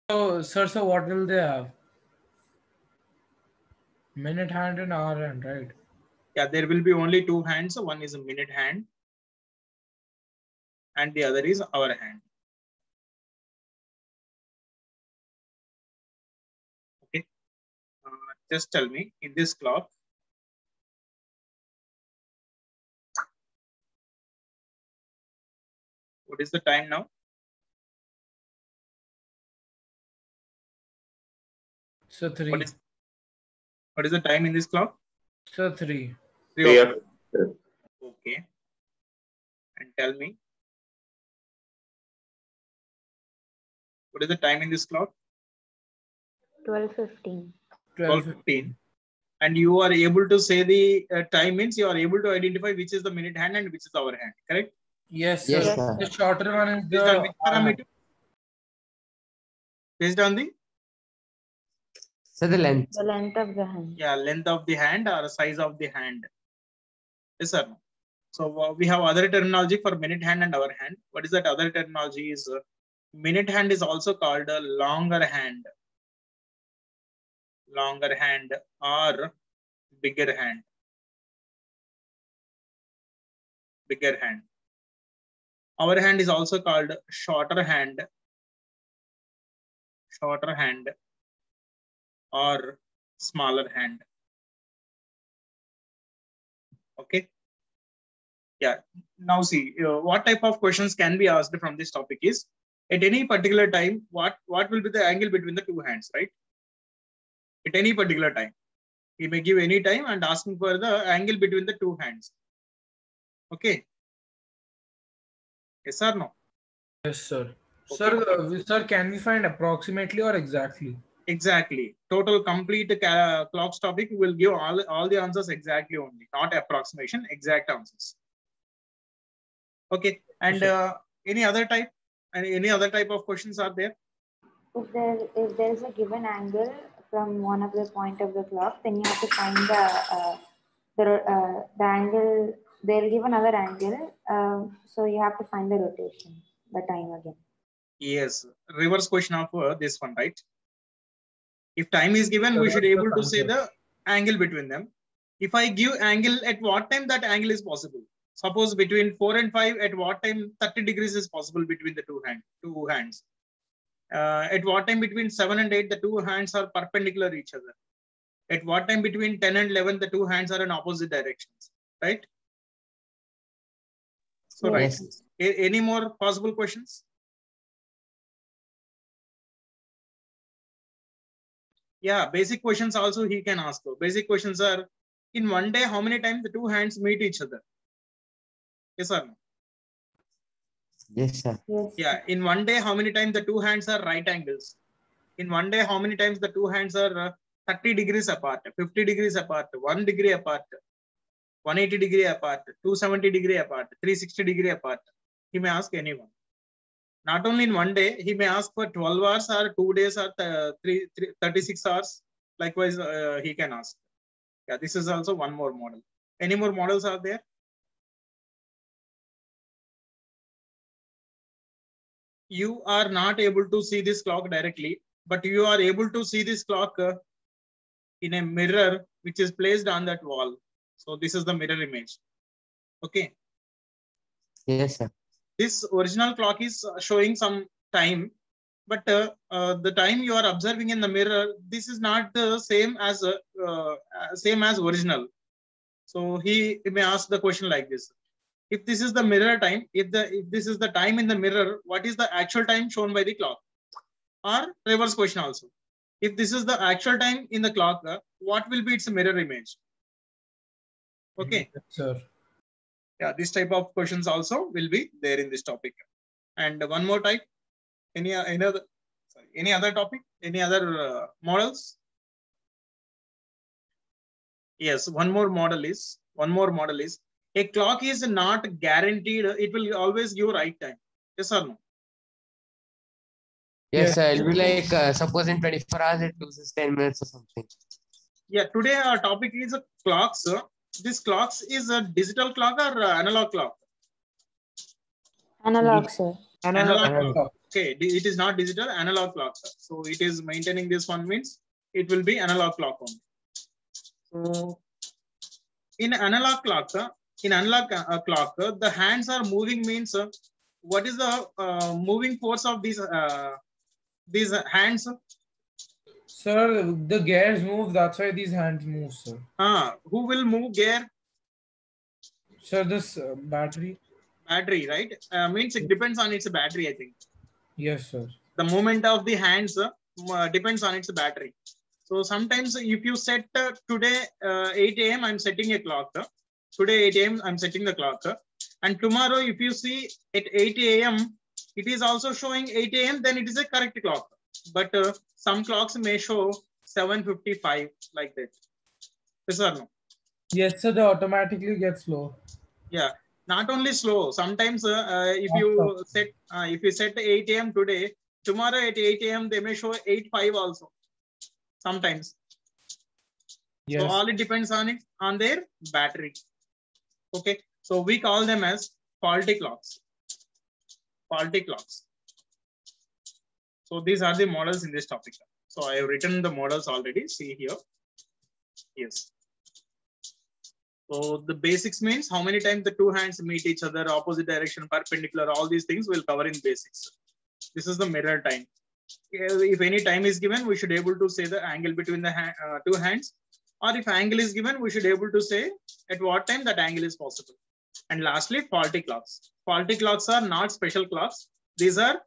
So, sir, so what will they have? Minute hand and hour hand, right? Yeah, there will be only two hands. One is a minute hand and the other is hour hand. Okay. Just tell me, in this clock, what is the time now? So 3. What is the time in this clock? So 3. 3 o'clock. Okay. And tell me, what is the time in this clock? 12:15. 12:15. And you are able to say the time, means you are able to identify which is the minute hand and which is hour hand, correct? Yes, sir. Yes, sir. The shorter one is Based on which parameter? Based on the? So the length. The length of the hand. Yeah, length of the hand or size of the hand. Yes, sir. So we have other terminology for minute hand and hour hand. What is that other terminology? Is minute hand is also called a longer hand or bigger hand. Bigger hand. Hour hand is also called shorter hand or smaller hand. Okay. Yeah. Now see, what type of questions can be asked from this topic is, at any particular time, what will be the angle between the two hands, right? At any particular time. He may give any time and asking for the angle between the two hands. Okay. Yes or no? Yes, sir. Okay. Sir, can we find approximately or exactly? Exactly. Total complete clocks topic will give all the answers exactly only, not approximation, exact answers. Okay. And any other type? Any other type of questions are there? If there is a given angle from one of the point of the clock, then you have to find the angle. They'll give another angle, so you have to find the rotation, the time again. Yes, reverse question of this one, right? If time is given, we should be able to say the angle between them. If I give angle, at what time that angle is possible? Suppose between 4 and 5, at what time 30 degrees is possible between the two hands? At what time between 7 and 8, the two hands are perpendicular each other? At what time between 10 and 11, the two hands are in opposite directions, right? So, yes. Right. Any more possible questions? Yeah, basic questions also he can ask. Basic questions are, in one day, how many times the two hands meet each other? Yes or no? Yes, sir. Yes. Yeah, in one day, how many times the two hands are right angles? In one day, how many times the two hands are 30 degrees apart, 50 degrees apart, 1 degree apart, 180 degree apart, 270 degree apart, 360 degree apart? He may ask anyone. Not only in one day, he may ask for 12 hours or 2 days or 36 hours. Likewise, he can ask. Yeah, this is also one more model. Any more models are there? You are not able to see this clock directly, but you are able to see this clock in a mirror which is placed on that wall. So this is the mirror image. Okay. Yes, sir. This original clock is showing some time, but the time you are observing in the mirror, this is not the same as original. So he may ask the question like this: if this is the mirror time, if this is the time in the mirror, what is the actual time shown by the clock? Or reverse question also: if this is the actual time in the clock, what will be its mirror image? Okay. Yes, sir. Yeah, this type of questions also will be there in this topic. And one more type. Any other topic? Any other models? Yes, one more model is a clock is not guaranteed. It will always give right time. Yes or no? Yes, sir. It'll be like suppose in 24 hours it loses 10 minutes or something. Yeah, today our topic is clocks. This clocks is a digital clock or analog clock? Analog, sir. Analog clock. Okay, it is not digital, analog clock. So it is maintaining this one means it will be analog clock only. So in analog clock, the hands are moving means what is the moving force of these hands? Sir, the gears move, that's why these hands move, sir. Who will move gear? Sir, this battery? Battery, right? Means it depends on its battery, I think. Yes, sir. The movement of the hands depends on its battery. So sometimes if you set today 8 a.m. I'm setting a clock. Today 8 a.m. I'm setting the clock. And tomorrow if you see at 8 a.m. it is also showing 8 a.m. then it is a correct clock. But some clocks may show 7:55 like that. Yes or no? Yes, sir, they automatically get slow. Yeah, not only slow. Sometimes if you set 8 a.m. today, tomorrow at 8 a.m. they may show 8:05 also. Sometimes. Yes. So all it depends on their battery. Okay. So we call them as faulty clocks. Faulty clocks. So these are the models in this topic. So I have written the models already. See here. Yes. So the basics means how many times the two hands meet each other, opposite direction, perpendicular, all these things we'll cover in basics. This is the mirror time. If any time is given, we should be able to say the angle between the two hands. Or if angle is given, we should be able to say at what time that angle is possible. And lastly, faulty clocks. Faulty clocks are not special clocks. These are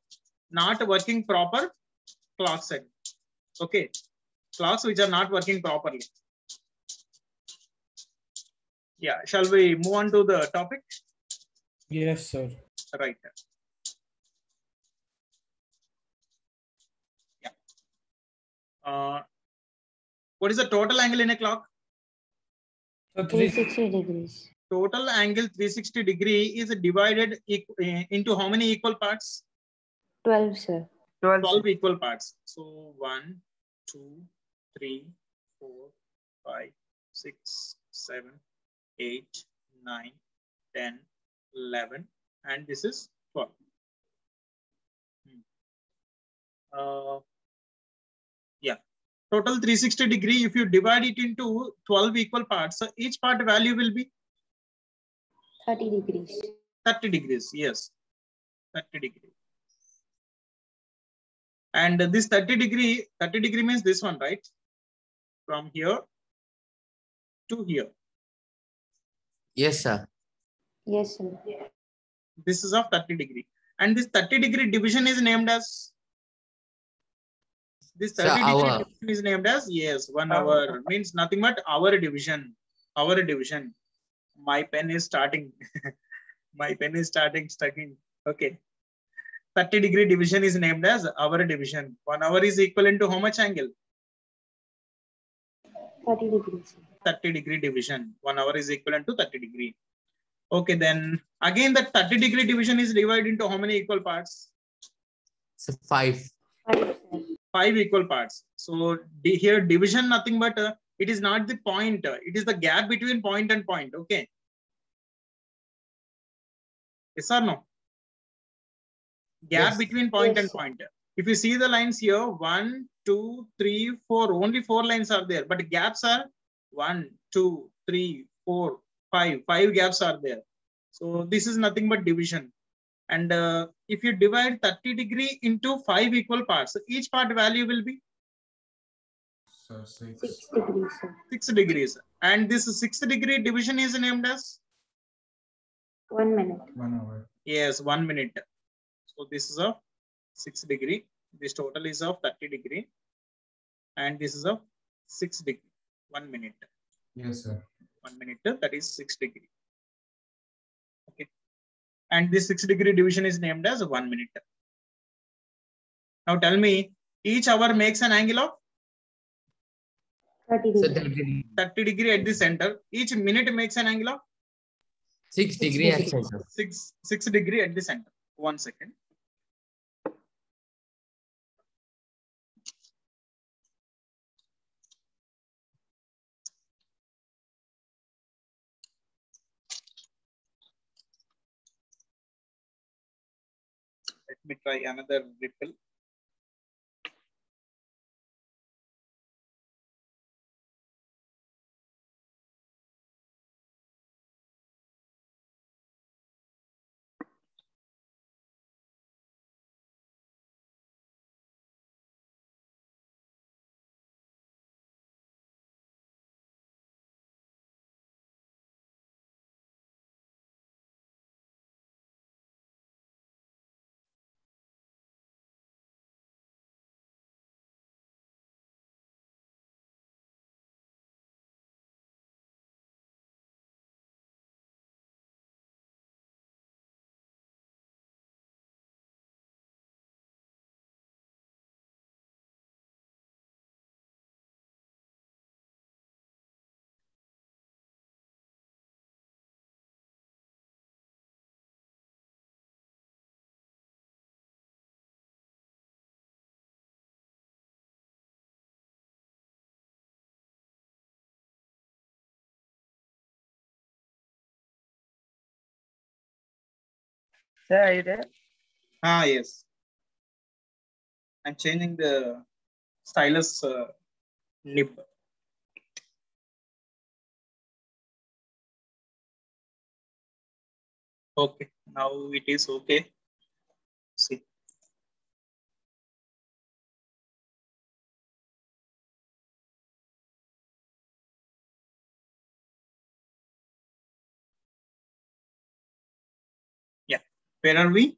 not working proper clock set. Okay. Clocks which are not working properly. Yeah. Shall we move on to the topic? Yes, sir. Right. Yeah. What is the total angle in a clock? So 360 degrees. Total angle 360 degree is divided into how many equal parts? 12, sir. 12 equal parts. So 1, 2, 3, 4, 5, 6, 7, 8, 9, 10, 11, and this is 12. Yeah. Total 360 degree, if you divide it into 12 equal parts, so each part value will be 30 degrees. 30 degrees, yes. 30 degree. And this 30 degree means this one, right? From here to here. Yes, sir. Yes, sir. This is of 30 degree. And this 30 degree division is named as? This 30 degree division is named as, yes, 1 hour. Means nothing but hour division. Hour division. My pen is starting. My pen is stucking. Okay. 30 degree division is named as hour division. 1 hour is equivalent to how much angle? 30 degrees. 30 degree division. 1 hour is equivalent to 30 degree. Okay, then again that 30 degree division is divided into how many equal parts? So 5. 5, sir. 5 equal parts. So here division nothing but it is not the point. It is the gap between point and point. Okay. Yes or no? Gap between point and point. If you see the lines here, 1, 2, 3, 4, only 4 lines are there, but gaps are 1, 2, 3, 4, 5. 5 gaps are there. So this is nothing but division. And if you divide 30 degree into 5 equal parts, each part value will be? So 6. 6 degrees, sir. 6 degrees. And this 6 degree division is named as? 1 minute. 1 hour. Yes, 1 minute. So this is of 6 degree. This total is of 30 degree. And this is of 6 degree. 1 minute. Yes, sir. 1 minute, that is 6 degree. Okay. And this 6 degree division is named as 1 minute. Now tell me, each hour makes an angle of? 30 So degrees. 30 degree at the center. Each minute makes an angle of? 6 degree at center. 6 degree at the center. 1 second. Let me try another ripple. Sir, are you there? Ah, yes. I'm changing the stylus nib. Okay, now it is okay. See. Yeah, where are we?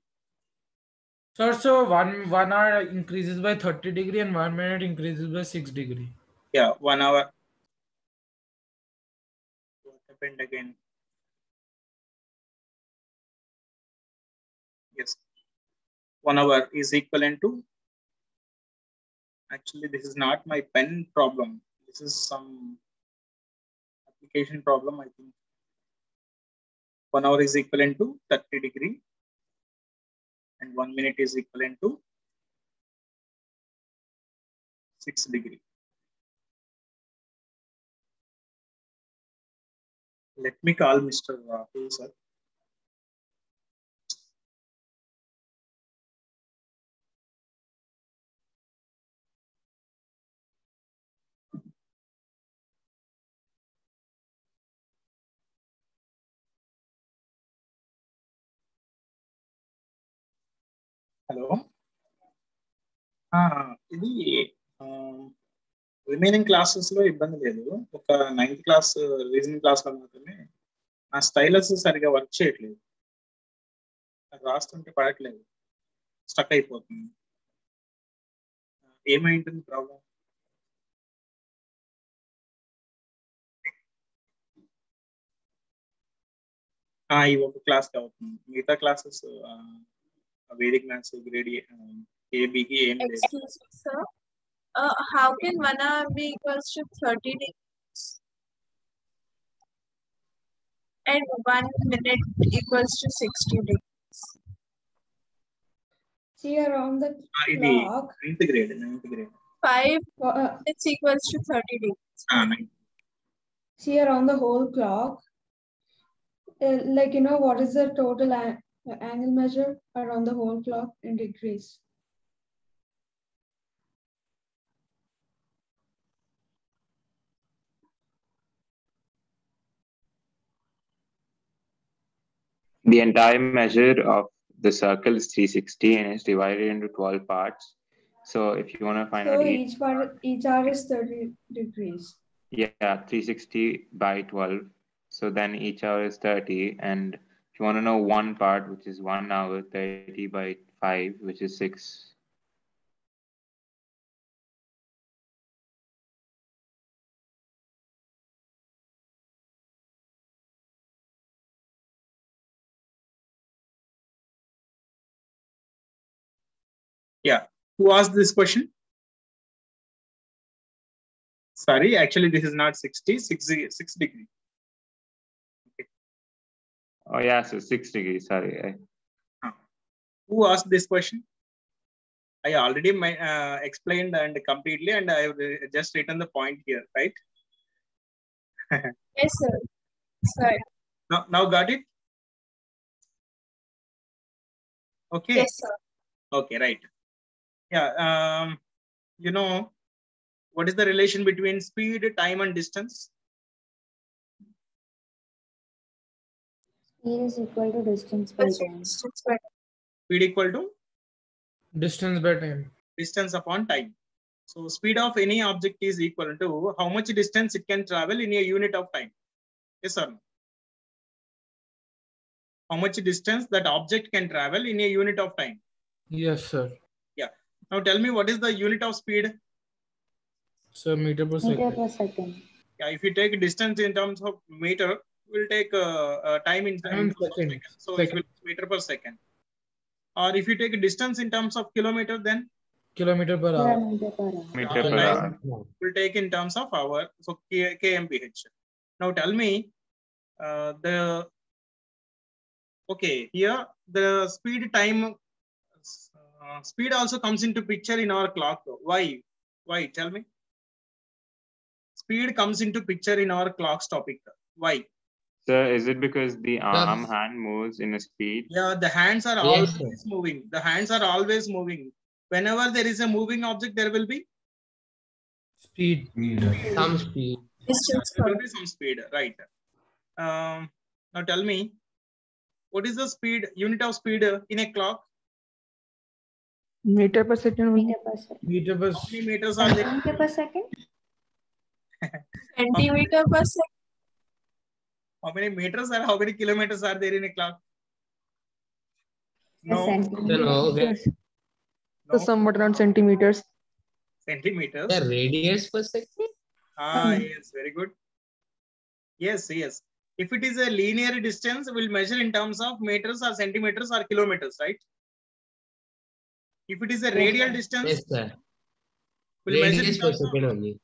Sir, so one hour increases by 30 degree and 1 minute increases by 6 degree. Yeah, 1 hour. What happened again? Yes, 1 hour is equivalent to. Actually, this is not my pen problem. This is some application problem, I think. 1 hour is equivalent to 30 degree and 1 minute is equivalent to 6 degree. Let me call Mr. Rahul, sir. Hello. ఇది remaining classes లో ఇబ్బంది లేదు. ఒక 9th class reasoning class లో మాత్రమే నా stylus సరిగా work చేయట్లేదు. రాస్తుంటే పడట్లేదు, స్టక్ అయిపోతుంది. ఏమై ఉంటుంది ప్రాబ్లం? ఈ ఒక క్లాస్ కి అవుతుంది. మిగతా క్లాసెస్ వేదిక్ మ్యాథ్స్ గ్రేడ్ ఏబికి ఏం లేదు. Excuse me, sir. How can 1 hour be equals to 30 degrees and 1 minute equals to 60 degrees? See, around the ఇది clock, 9th grade. 5 minutes equals to 30 degrees. see around the whole clock, like, what is the total angle measure around the whole clock in degrees? The entire measure of the circle is 360 and it's divided into 12 parts. So if you want to find out each hour is 30 degrees. Yeah, 360 by 12. So then each hour is 30. And if you want to know one part, which is 1 hour, 30 by 5, which is 6. Yeah. Who asked this question? Sorry, actually this is not 60, 6 degree. Okay. Oh yeah, so 6 degrees, sorry. Who asked this question? I already explained and completely, and I have just written the point here, right? Yes, sir. Sorry. Now got it? Okay. Yes, sir. Okay, right. Yeah. You know, what is the relation between speed, time, and distance? Speed is equal to distance by time. Speed equal to Distance by time. distance upon time. So speed of any object is equal to how much distance it can travel in a unit of time. Yes or no? How much distance that object can travel in a unit of time. Yes, sir. Yeah. Now tell me, what is the unit of speed? So meter per Meter second. per second. Yeah, if you take distance in terms of meter, we'll take time in terms of second. So it will be meter per second. Or if you take distance in terms of kilometer, then Kilometer per hour. Kilometer per hour. Meter per hour. We'll take in terms of hour. So kmph. Now tell me okay, here the speed time speed also comes into picture in our clock. Why? Why? Tell me. Speed comes into picture in our clock's topic. Why? Sir, is it because the hand moves in a speed? Yeah, the hands are Yes, always moving. The hands are always moving. Whenever there is a moving object, there will be speed. Some speed. there will be some speed, right? Now tell me, what is the speed, unit of speed in a clock? Meter per second. Meter per second. Meter per How many meters are there? Centimeter per second? Centimeter per second. How many meters or how many kilometers are there in a clock? No. Centimeter. Okay. So somewhat around centimeters. Centimeters. The radius per second? Yes, very good. Yes, yes. If it is a linear distance, we'll measure in terms of meters or centimeters or kilometers, right? If it is a radial distance, Yes, sir. we'll measure in Radius per terms of second only.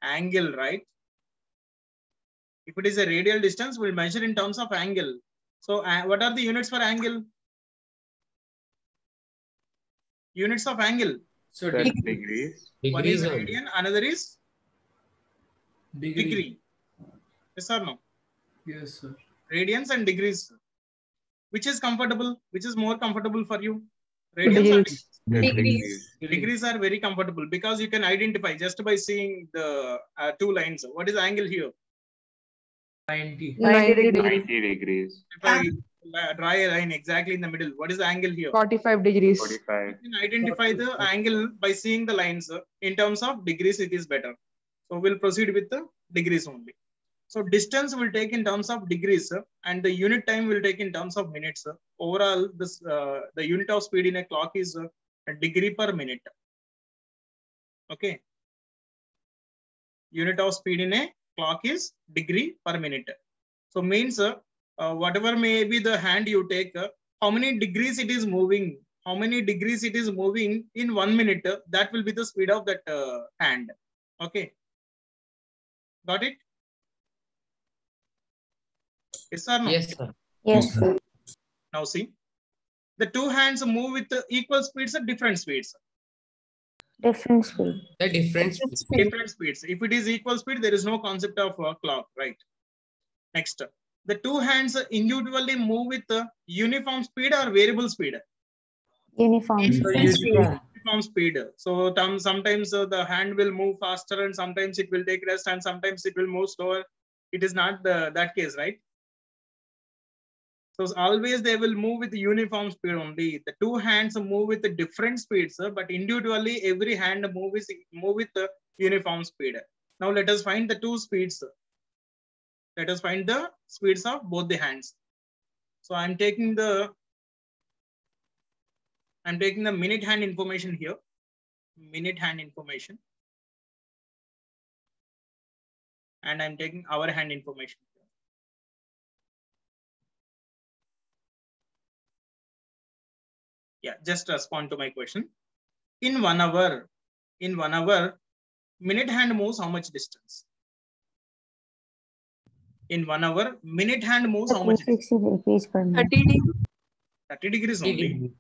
angle, right? If it is a radial distance, we'll measure in terms of angle. So what are the units for angle? Units of angle. So degrees. One is Degrees only. radian, another is degree. degree. Yes or no? Yes, sir. Radians and degrees. Which is comfortable? Which is more comfortable for you? Radians or Degrees. degrees are very comfortable because you can identify just by seeing the two lines. What is the angle here? 90. 90 degrees. 90 degrees. If I draw a line exactly in the middle, what is the angle here? 45 degrees. 45. You can identify the angle by seeing the lines. In terms of degrees, it is better. So we'll proceed with the degrees only. So distance will take in terms of degrees, and the unit time will take in terms of minutes. Overall, this the unit of speed in a clock is a degree per minute. Okay. Unit of speed in a clock is degree per minute. So means whatever may be the hand you take, how many degrees it is moving, how many degrees it is moving in 1 minute, that will be the speed of that hand. Okay. Got it? Yes or no? Yes, sir. Yes, sir. Now see, the two hands move with equal speeds at different speeds. Different speed. The difference. Different speeds. If it is equal speed, there is no concept of clock, right? Next, the two hands individually move with uniform speed or variable speed? Uniform speed. Uniform speed. So sometimes the hand will move faster and sometimes it will take rest and sometimes it will move slower. It is not that case, right? So always they will move with uniform speed only. The two hands move with different speeds, but individually every hand move with uniform speed. Now let us find the two speeds. Let us find the speeds of both the hands. So I'm taking the minute hand information here. Minute hand information. And I'm taking hour hand information. Yeah, just respond to my question. In 1 hour, minute hand moves how much distance? In 1 hour, minute hand moves how much distance? 360 degrees per minute. 30 degrees. 30 degrees only.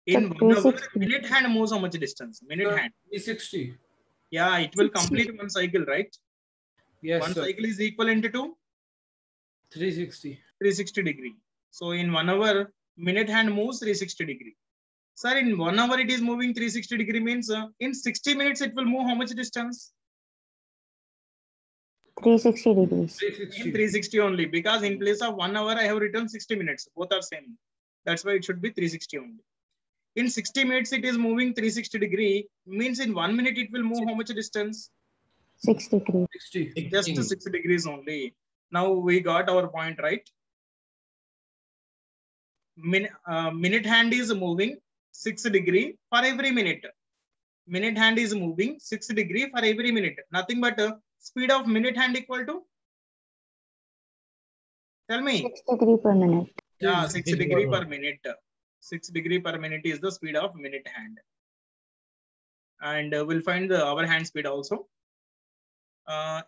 In 1 hour, minute hand moves how much distance? Minute hand. 360. Yeah, it will complete one cycle, right? Yes, one sir. cycle is equivalent to 360. 360 degree. So in 1 hour, minute hand moves 360 degree. Sir, in 1 hour it is moving 360 degree means in 60 minutes it will move how much distance? 360 degrees. In 360 only, because in place of 1 hour I have written 60 minutes. Both are same. That's why it should be 360 only. In 60 minutes it is moving 360 degree means in 1 minute it will move how much distance? 6 degrees. 60. Just 6 degrees only. Now we got our point, right? Minute hand is moving 6 degree for every minute. Minute hand is moving 6 degree for every minute. Nothing but speed of minute hand equal to? Tell me. 6 degree per minute. Yeah, 6 degree per minute. 6 degree per minute is the speed of minute hand. And we'll find the hour hand speed also.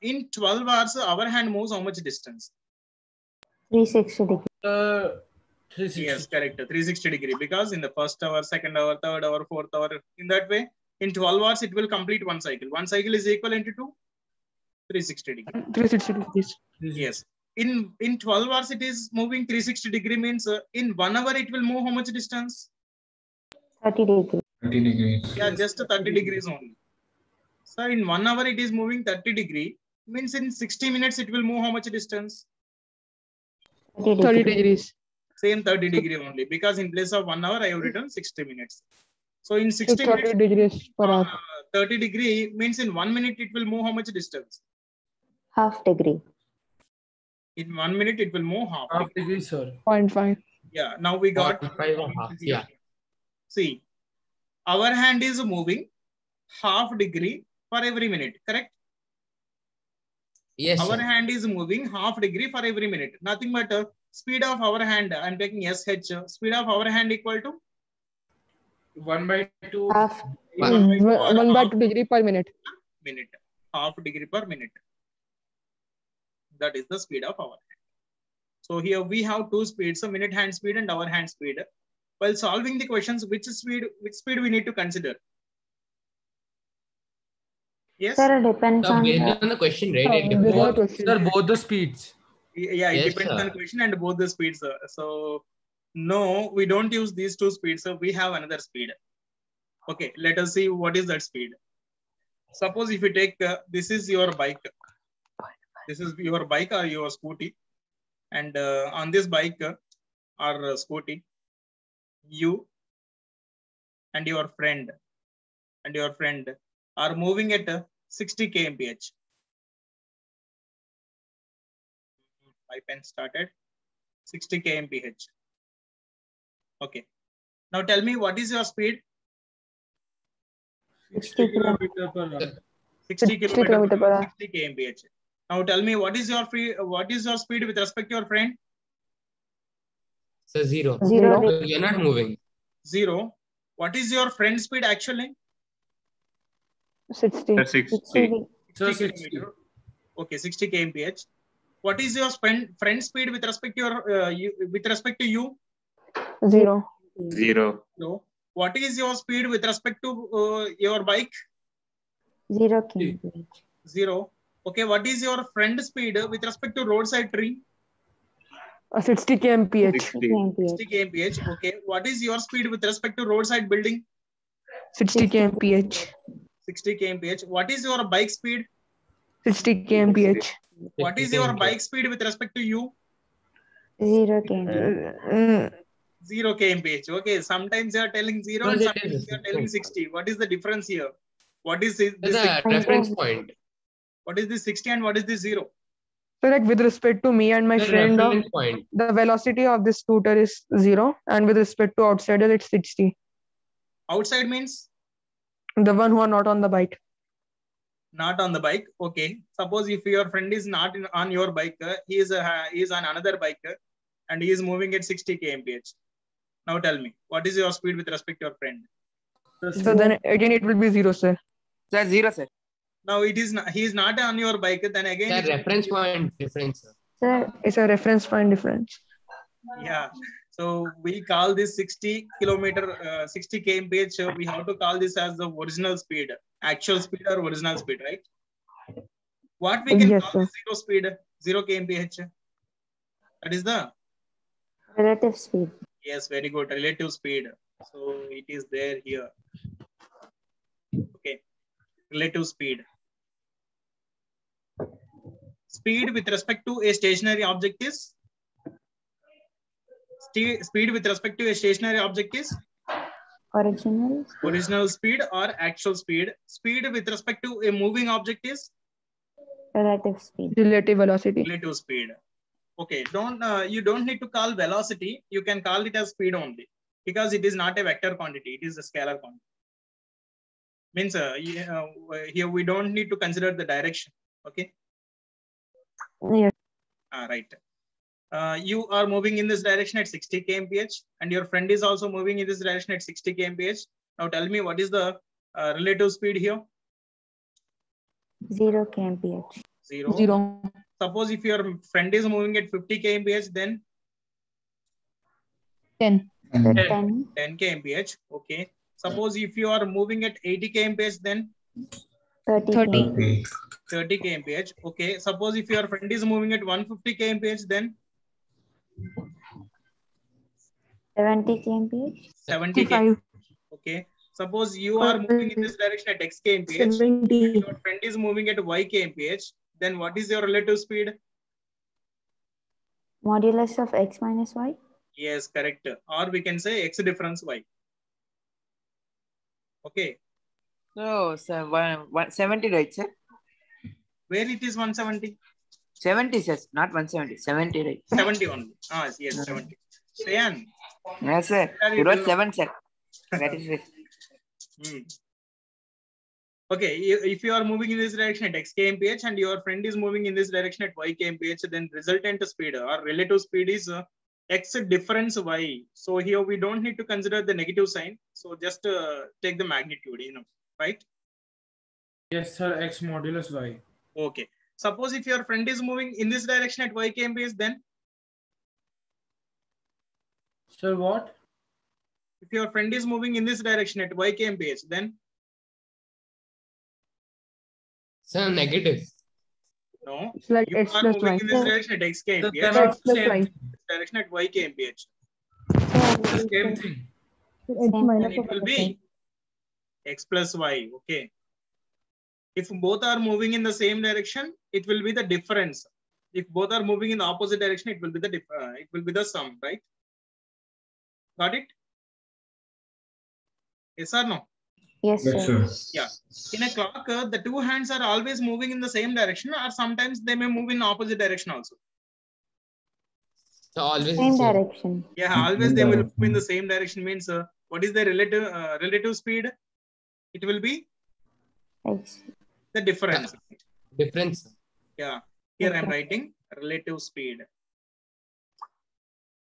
In 12 hours, hour hand moves how much distance? 360 degrees. 360. Yes, correct. 360 degree. Because in the first hour, second hour, third hour, fourth hour, in that way, in 12 hours, it will complete one cycle. One cycle is equivalent to 360 degree. 360 degrees. Yes. In 12 hours, it is moving 360 degree means in 1 hour, it will move how much distance? 30 degrees. 30 degrees. Yeah, just 30 degrees only. So in 1 hour, it is moving 30 degree means in 60 minutes, it will move how much distance? 30 degrees. Same 30 degree only, because in place of 1 hour, I have written 60 minutes. So in 60 30 minutes, degrees per hour. 30 degree means in 1 minute, it will move how much distance? Half degree. In 1 minute, it will move half Half degree. degree, sir. 0.5. Yeah, now we got 0.5 yeah. See, our hand is moving half degree for every minute, correct? Yes, Our sir. hand is moving half degree for every minute. Nothing but speed of our hand. I'm taking SH. Speed of our hand equal to 1/2. Half. 1 by 2 degree per minute. minute. Half degree per minute. That is the speed of our hand. So here we have two speeds, a minute hand speed and hour hand speed. While solving the questions, which speed we need to consider? Yes? Sir, it depends So on based the, on the question, right? It Based on the depends. question. Sir, both the speeds. Yeah, it Yes, depends on sir. the question and both the speeds. So no, we don't use these two speeds. So we have another speed. Okay, let us see what is that speed. Suppose if you take, this is your bike. This is your bike or your scooty. And on this bike or scooty, you and your friend are moving at 60 kmph. My pen started 60 kmph. Okay. Now tell me, what is your speed? 60 kilometers. Kilometer per hour. 60 kilometer kilometers per hour. 60 kmph. Now tell me, what is your speed with respect to your friend? So 0. Zero. So you're not moving. 0. What is your friend's speed actually? 60. 60 So 60 60. kilometer. Okay, 60 kmph. What is your friend speed with respect to your with respect to you? 0. 0. No. What is your speed with respect to your bike? 0 kmph. 0. Okay, what is your friend speed with respect to roadside tree? 60 kmph. 60 kmph. 60 kmph. Okay, what is your speed with respect to roadside building? 60 kmph. 60 kmph. What is your bike speed? 60 kmph. What is your bike speed with respect to you? 0 kmph. 0 kmph. Okay, sometimes you are telling 0 and Because it sometimes is you are telling 60. What is the difference here? What is this? The reference point. What is this 60 and what is this 0? So like with respect to me and my The friend, reference point. the velocity of this scooter is 0, and with respect to outsider, it's 60. Outside means The one who are not on the bike. not on the bike. Okay. Suppose if your friend is not on your bike, he is on another bike and he is moving at 60 kmph. Now tell me, what is your speed with respect to your friend? So then again it will be 0, sir. Sir, 0, sir. Now it is not, he is not on your bike. Then again, The reference point difference. Sir, It's a reference point difference. yeah. So we call this 60 kilometer, 60 kmph. We have to call this as the original speed, actual speed or original speed, right? What we can Yes, call sir. this 0 speed, 0 kmph. That is the relative speed. Yes, very good. Relative speed. So it is there here. Okay. Relative speed. Speed with respect to a stationary object is? Speed with respect to a stationary object is? Original speed. Original speed or actual speed. Speed with respect to a moving object is? Relative speed. Relative velocity. Relative speed. Okay, you don't need to call velocity. You can call it as speed only, because it is not a vector quantity. It is a scalar quantity. Means here we don't need to consider the direction. Okay. Yes. Right. You are moving in this direction at 60 kmph, and your friend is also moving in this direction at 60 kmph. Now tell me, what is the relative speed here? 0 kmph. 0. Suppose if your friend is moving at 50 kmph, then 10. 10. 10 kmph. Okay. Suppose if you are moving at 80 kmph, then 30 kmph. 30 kmph. Okay. Suppose if your friend is moving at 150 kmph, then 70 kmph. 70 kmph. Okay. Suppose you are moving in this direction at x kmph, and 70. your friend is moving at y kmph, then what is your relative speed? Modulus of x minus y. Yes, correct. Or we can say x difference y. Okay. So, 170, right, sir? Where it is 170? 70, sir, not 170. 70, right? 70 only. Yes, 70. Sayan. Yes, sir. You wrote 7, sir. That is it. Okay, if you are moving in this direction at x kmph and your friend is moving in this direction at y kmph, then resultant speed or relative speed is x difference y. So here we don't need to consider the negative sign. So just take the magnitude, right? Yes, sir. X modulus y. Okay. Suppose if your friend is moving in this direction at y kmph, then? Sir, what? If your friend is moving in this direction at y kmph, then? So negative. No. It's like you x are plus moving y. in this direction at x kmph. They're not X plus same y. thing. Direction at y kmph. Same thing. Then it will be x plus y. Okay. If both are moving in the same direction, it will be the difference. If both are moving in the opposite direction, it will be the sum, right? Got it? Yes or no? Yes, sir. Yeah. In a clock, the two hands are always moving in the same direction, or sometimes they may move in opposite direction also. So always Same the same. direction. Yeah, always they will move in the same direction. Means what is the relative speed? It will be X. the difference. Difference. Yeah. Here I'm writing relative speed.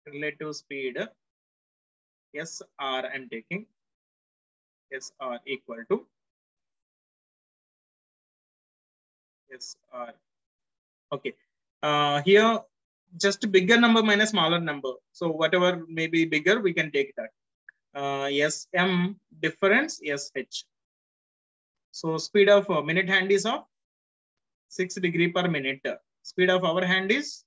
Relative speed. Yes, R I'm taking. Yes, R equal to. Yes, R. Okay. Here, just bigger number minus smaller number. So whatever may be bigger, we can take that. Yes, M difference, yes, H. So speed of minute hand is of 6 degree per minute. Speed of our hand is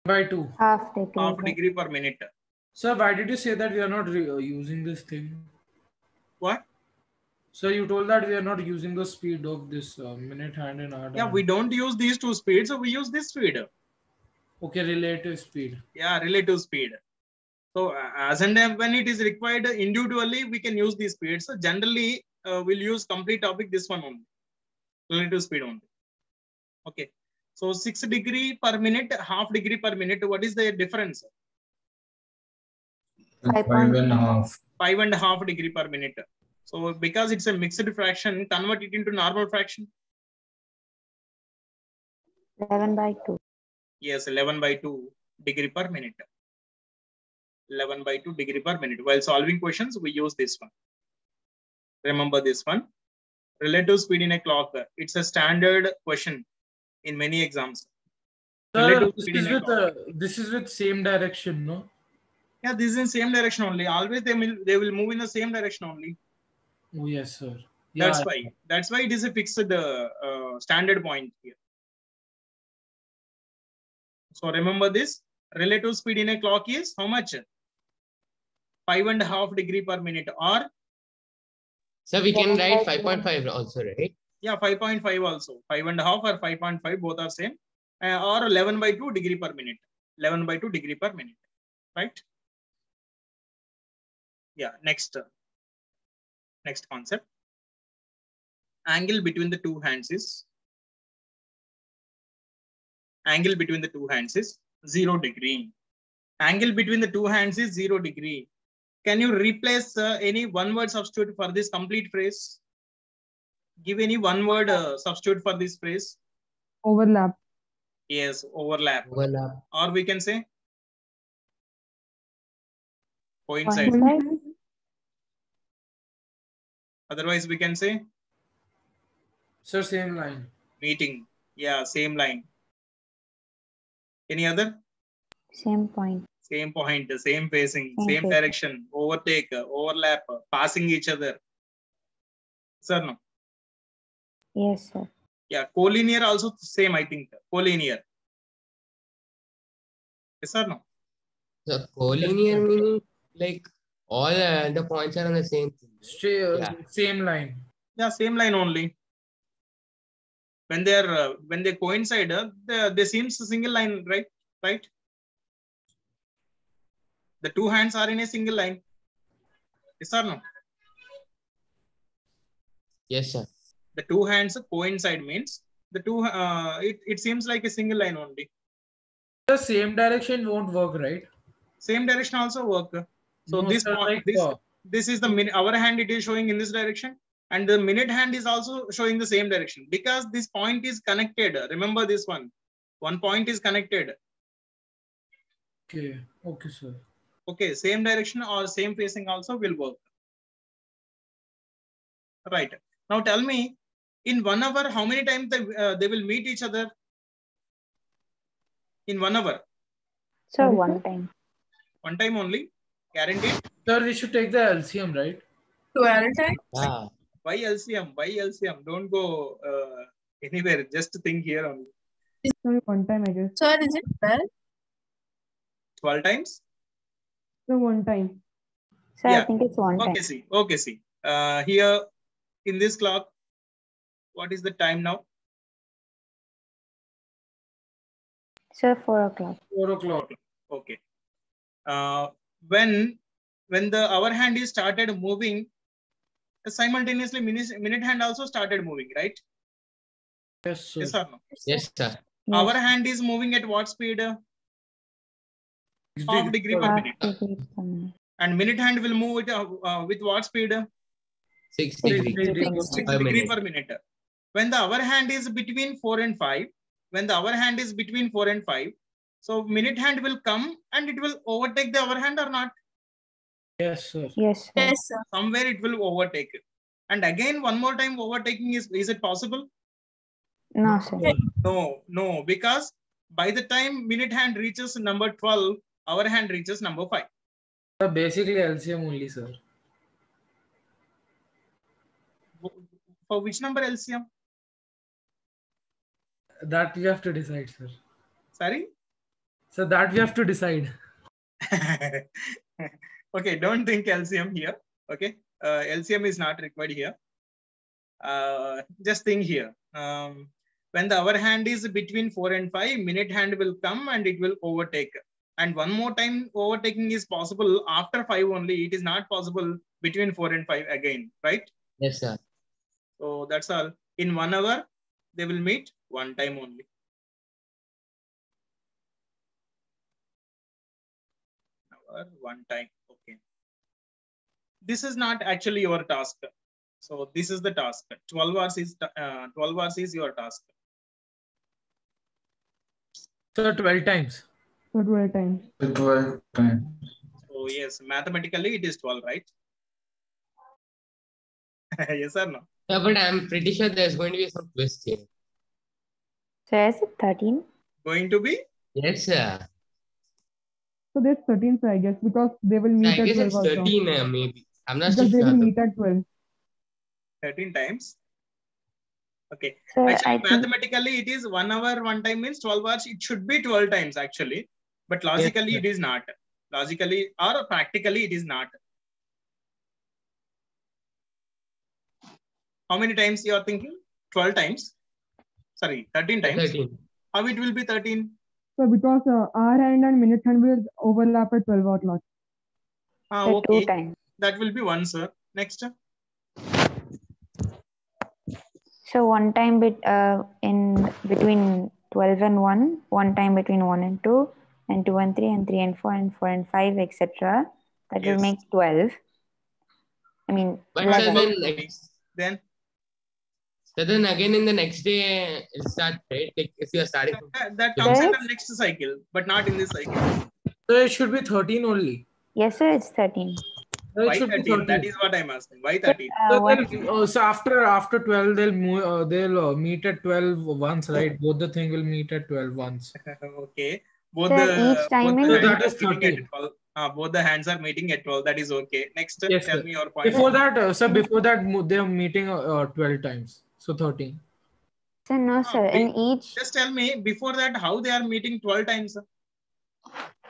By 2. Half degree. half degree per minute. Sir, why did you say that we are not using this thing? What? So you told that we are not using the speed of this minute hand and hour. Yeah, we don't use these two speeds, so we use this speed. Okay, relative speed. Yeah, relative speed. So as and when it is required individually, we can use these speeds. So generally, we'll use complete topic this one only, relative speed only. Okay. So 6 degree per minute, half degree per minute. What is the difference? 5.5. 5.5 degree per minute. So because it's a mixed fraction, convert it into normal fraction. 11/2. Yes, 11/2 degree per minute. 11/2 degree per minute. While solving questions, we use this one. Remember this one. Relative speed in a clock. It's a standard question in many exams. Sir, this is with same direction, no? Yeah, this is in same direction only. Always they will move in the same direction only. Oh yes, sir. Yeah, That's why it is a fixed standard point here. So remember this. relative speed in a clock is how much? 5.5 degree per minute, or So we can write 5.5 also, right? yeah, 5.5 also. 5.5 or 5.5 both are same. Or 11/2 degree per minute. 11/2 degree per minute. Right? Yeah, next concept. Angle between the two hands is 0 degree. Angle between the two hands is 0 degree. Can you replace any one word substitute for this complete phrase? Give any one word substitute for this phrase. Overlap. Yes, overlap. Overlap. Or we can say coincide. Otherwise, we can say Sir, same line. meeting. Yeah, same line. Any other? Same point. Same point, same facing, same direction, overtake, overlap, passing each other. Sir, no? Yes, sir. Yeah, collinear also same, I think. Collinear. Yes or no? So collinear meaning like all the points are on the same thing. Straight, same line. Yeah, same line only. When they coincide, they seems a single line, right? Right. The two hands are in a single line. Yes or no? Yes, sir. The two hands coincide means the two. It seems like a single line only. The same direction won't work, right? Same direction also work. So No, this sir, like, this is the minute. Our hand it is showing in this direction, and the minute hand is also showing the same direction because this point is connected. Remember this one. One point is connected. Okay. Okay, sir. Okay, same direction or same facing also will work. Right. Now tell me, in 1 hour, how many times they will meet each other? In 1 hour. So one time. One time only. Guaranteed. Sir, we should take the LCM, right? 12 times. Yeah. Why LCM? Why LCM? Don't go anywhere. Just think here only. So one time, I guess. Sir, is it 12? 12 times? So one time. So Yeah. I think it's one time. Okay, see. Here in this clock, what is the time now? So 4 o'clock. 4 o'clock. Okay. When the hour hand is started moving, simultaneously minute hand also started moving, right? Yes, sir. Yes or no? Yes, sir. Our hand is moving at what speed? Half degree per minute. And minute hand will move with what speed? 6 6 degree degree per minute. When the hour hand is between 4 and 5, so minute hand will come and it will overtake the hour hand or not? Yes, sir. Yes, sir. Yes, sir. Somewhere it will overtake. And again, one more time overtaking is it possible? No, sir. No, because by the time minute hand reaches number 12, our hand reaches number 5. So basically LCM only, sir. For which number LCM? That we have to decide, sir. Sorry? So that we have to decide. Okay, don't think LCM here. Okay, LCM is not required here. Just think here. When the hour hand is between 4 and 5, minute hand will come and it will overtake. And one more time overtaking is possible after 5 only. It is not possible between 4 and 5 again, right? Yes, sir. So that's all. In 1 hour, they will meet one time only. One time. Okay. This is not actually your task. So this is the task. 12 hours is your task. So 12 times. So 12 times. 12 times. So yes, mathematically it is 12, right? Yes or no? Yeah, but I'm pretty sure there's going to be some twist here. So is it 13? Going to be? Yes, sir. So there's 13, I guess, because they will meet I at guess 12 it's also. 13, maybe. I'm not Because they sure. will meet at 12. 13 times. Okay. So actually, I think mathematically it is 1 hour, one time means 12 hours. It should be 12 times actually. But logically it is not. Logically or practically it is not. How many times you are thinking? 12 times. Sorry, 13 times. 13. How it will be 13? So because hour hand and minute hand will overlap at 12 o'clock. So Okay. 2 times. That will be 1, sir. Next. So 1 time in between 12 and 1 time between 1 and 2, and 2 and 3, and 3 and 4, and 4 and 5, etc. That will Yes. make 12. I mean, But 11. Then so then again in the next day it starts, right? Like if you are starting from that comes in the Yes. next cycle, but not in this cycle. So it should be 13 only. Yes, sir, it's 13. So it Why should be 13? That 13. is what I'm asking. Why So, 13? So, what, so after 12 they'll move, they'll meet at 12 once, right? Both the thing will meet at 12 once. Okay. Both Sir, the each timing- both the So hands that is are meeting 13. at 12. Both the hands are meeting at 12. That is okay. Next, Yes, tell sir. me your point. Before that, before that they're meeting 12 times. So 13. sir, no, sir. In each, Just tell me before that how they are meeting 12 times.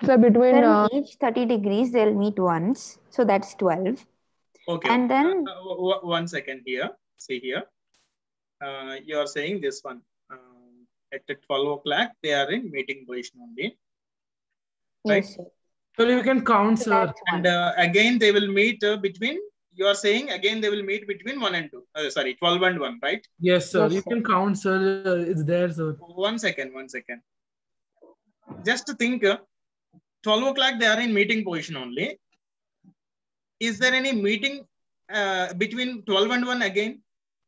So between sir, in each 30 degrees, they'll meet once. So that's 12. Okay. And then, 1 second here. See here. You are saying this one. At 12 o'clock, they are in meeting position only. Right? yes, sir. So you can count, So sir. that's And 1. again, they will meet between, you are saying again, they will meet between 1 and 2. Sorry, 12 and 1, right? Yes, sir. Yes, You sir. can count, sir. It's there, sir. 1 second, 1 second. Just to think, 12 o'clock, they are in meeting position only. Is there any meeting between 12 and 1 again?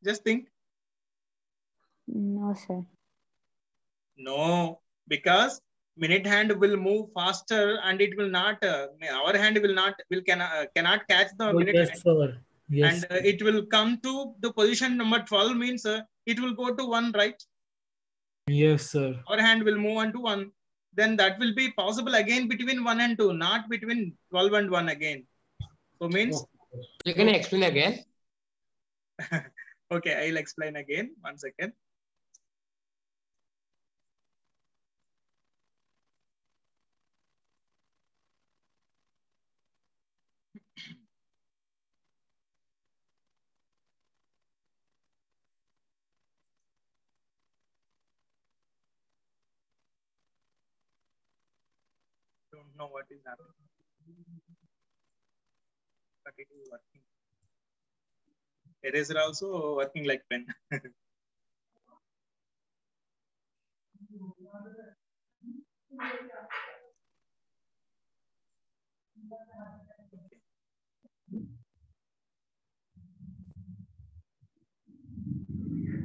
Just think. No, sir. No, because minute hand will move faster and it will not, our hand will not, cannot catch the Oh, minute yes, hand. sir. Yes. And it will come to the position number 12 means it will go to 1, right? Yes, sir. Our hand will move on to 1. Then that will be possible again between 1 and 2, not between 12 and 1 again. So means, you can explain again. okay, I'll explain again. 1 second. Don't know what is happening, but it is working. Eraser also working like pen.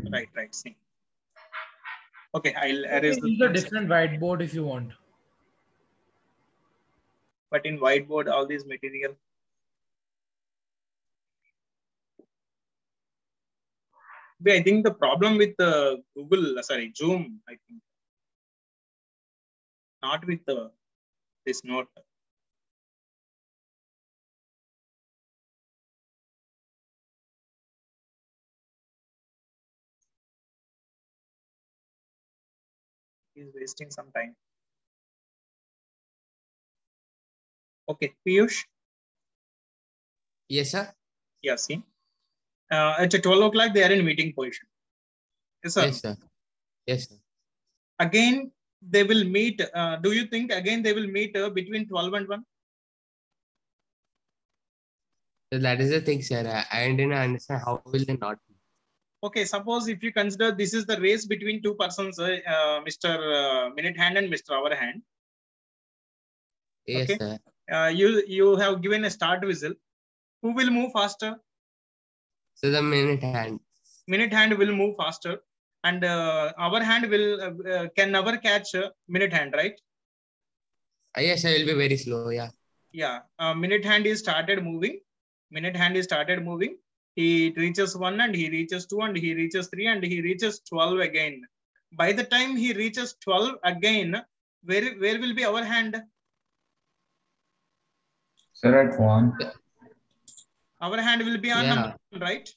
Right. See. Okay, I'll erase the Use a things. different whiteboard if you want. But in whiteboard, all these material. I think the problem with Zoom, I think. Not with this note. He's wasting some time. Okay, Piyush. Yes, sir. Yeah, see. At 12 o'clock, they are in meeting position. Yes, sir. Yes, sir. Yes, sir. Again, they will meet. Do you think again they will meet between 12 and 1? So that is the thing, sir. I didn't understand how will they not be. Okay, suppose if you consider this is the race between two persons, Mr. Minute Hand and Mr. Hour Hand. Yes, okay. sir. You have given a start whistle. Who will move faster? So the minute hand. Minute Hand will move faster, and Hour Hand will can never catch Minute Hand, right? Yes, I will be very slow. Yeah. Yeah. Minute Hand is started moving. Minute Hand is started moving. He reaches 1 and he reaches 2 and he reaches 3 and he reaches 12 again. By the time he reaches 12 again, where will be Our Hand? Sir, at 1. Our hand will be on number 1, right?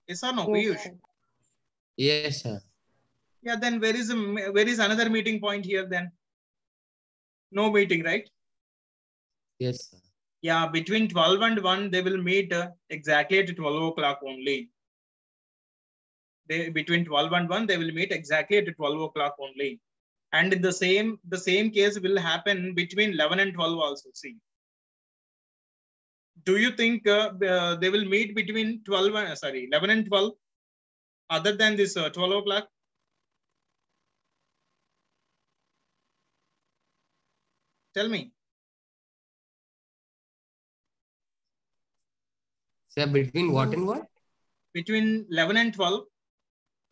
Yes or no, Yes, Piyush? sir. Yes, sir. Yeah, then where is another meeting point here then? No meeting, right? Yes, sir. Yeah, between 12 and 1, they will meet exactly at 12 o'clock only. Between 12 and 1, they will meet exactly at 12 o'clock only. And the same case will happen between 11 and 12 also. See, do you think they will meet between 11 and 12 other than this 12 o'clock? Tell me. Sir, between what and what? Between 11 and 12.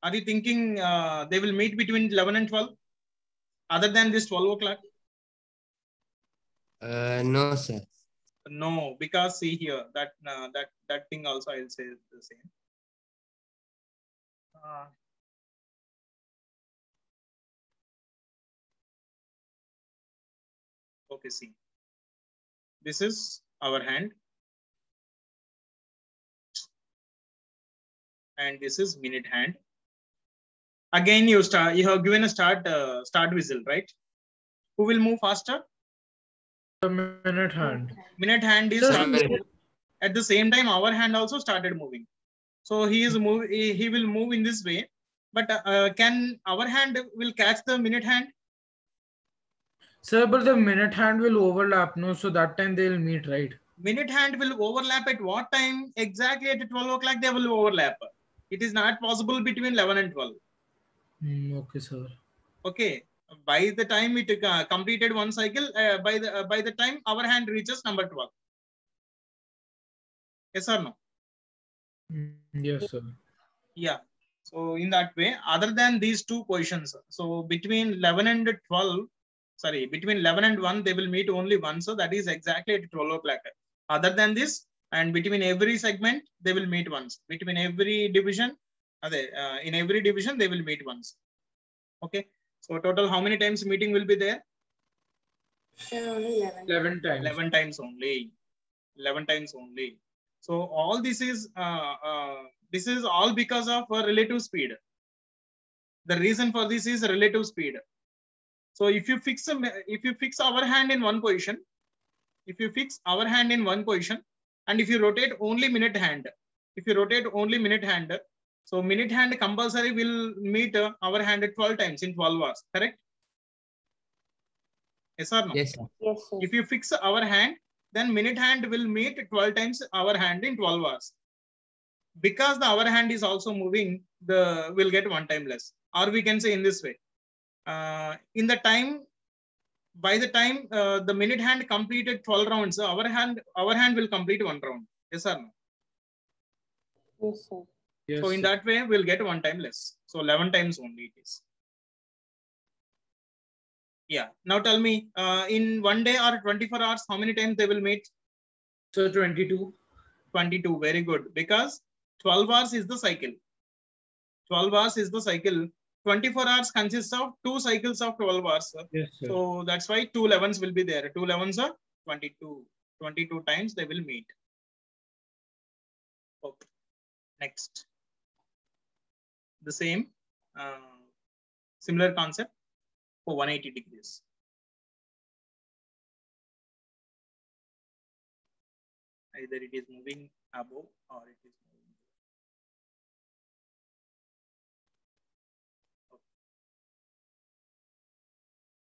Are you thinking they will meet between 11 and 12 other than this 12 o'clock? No, sir. No, because see here, that thing also I'll say the same. Okay, see. This is our hand. And this is minute hand. Again, you have given a start whistle, right? Who will move faster? The minute hand. Minute hand is started. At the same time, our hand also started moving. So he will move in this way. But can our hand will catch the minute hand? Sir, but the minute hand will overlap, no? So that time they will meet, right? Minute hand will overlap at what time? Exactly at 12 o'clock they will overlap. It is not possible between 11 and 12. Okay, sir. Okay. By the time it completed one cycle, by the time our hand reaches number 12. Yes or no? Yes, sir. Yeah. So in that way, other than these two positions, so between 11 and 12, between 11 and 1, they will meet only once. So that is exactly at 12 o'clock. Other than this, and between every segment, they will meet once. Between every division, in every division, they will meet once. Okay. So total, how many times meeting will be there? 11 times. 11 times only. 11 times only. So all this is all because of relative speed. The reason for this is relative speed. So if you fix our hand in one position, and if you rotate only minute hand, so minute hand compulsory will meet our hand at 12 times in 12 hours, correct? Yes or no? Yes, sir. Yes, sir. If you fix our hand, then minute hand will meet 12 times our hand in 12 hours. Because the our hand is also moving, we'll get one time less. Or we can say in this way, by the time the minute hand completed 12 rounds, our hand will complete one round. Yes or no? Yes, sir. Yes, So in sir. that way, we'll get one time less. So 11 times only it is. Yeah. Now tell me, in one day or 24 hours, how many times they will meet? So 22. 22. Very good. Because 12 hours is the cycle. 12 hours is the cycle. 24 hours consists of 2 cycles of 12 hours. Yes, sir. So that's why 2 11s will be there. 2 11s are 22. 22 times they will meet. Okay. Next. The same similar concept for 180 degrees. Either it is moving above or it is moving. Okay.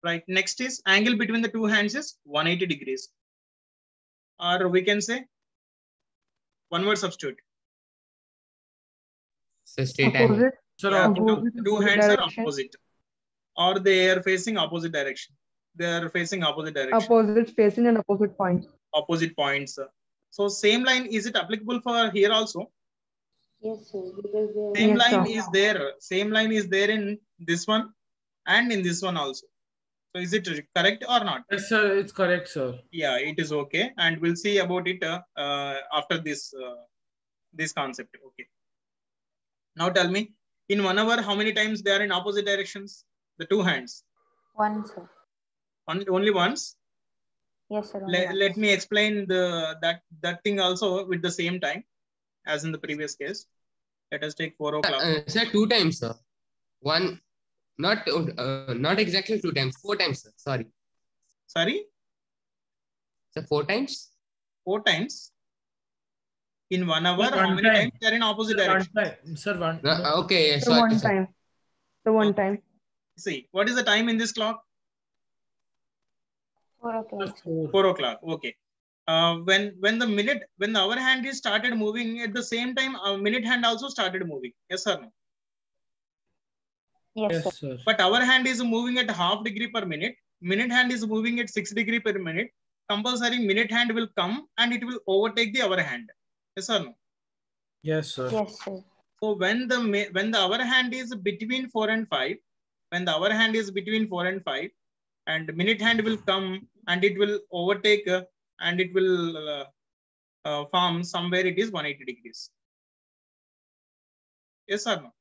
Right. Next is angle between the two hands is 180 degrees. Or we can say one word substitute. So straight angle. Opposite. Sir, Yeah, opposite two hands direction. are opposite. Or they are facing opposite direction. They are facing opposite direction. Opposite facing and opposite points. Opposite points. So same line, is it applicable for here also? Yes, sir. Because they Same Yes, line sir. is there. Same line is there in this one and in this one also. So is it correct or not? yes, sir. It's correct, sir. Yeah, it is okay. And we'll see about it after this concept. Okay. Now tell me, in 1 hour, how many times they are in opposite directions? The two hands. one, sir. Only once. Yes, sir. Let me explain that thing also with the same time as in the previous case. Let us take 4 o'clock. Sir, 2 times, sir. One Not exactly 2 times, 4 times, sir. Sorry. Sorry? So 4 times? 4 times. In 1 hour, Sir, how one many time. times they are in opposite Sir, one direction? time. Sir, one. No, No. okay, So sorry, one sir. time. So one time. See, what is the time in this clock? 4 o'clock. Sir. 4 o'clock. Okay. When the hour hand is started moving, at the same time, minute hand also started moving. Yes or no? Yes, sir. Yes, sir. But our hand is moving at half degree per minute. Minute hand is moving at 6 degree per minute. Compulsory minute hand will come and it will overtake the hour hand. Yes or no? Yes, sir. Yes, sir. So when the hour hand is between 4 and 5, when the hour hand is between 4 and 5, and minute hand will come and it will overtake and it will form somewhere it is 180 degrees. Yes or no?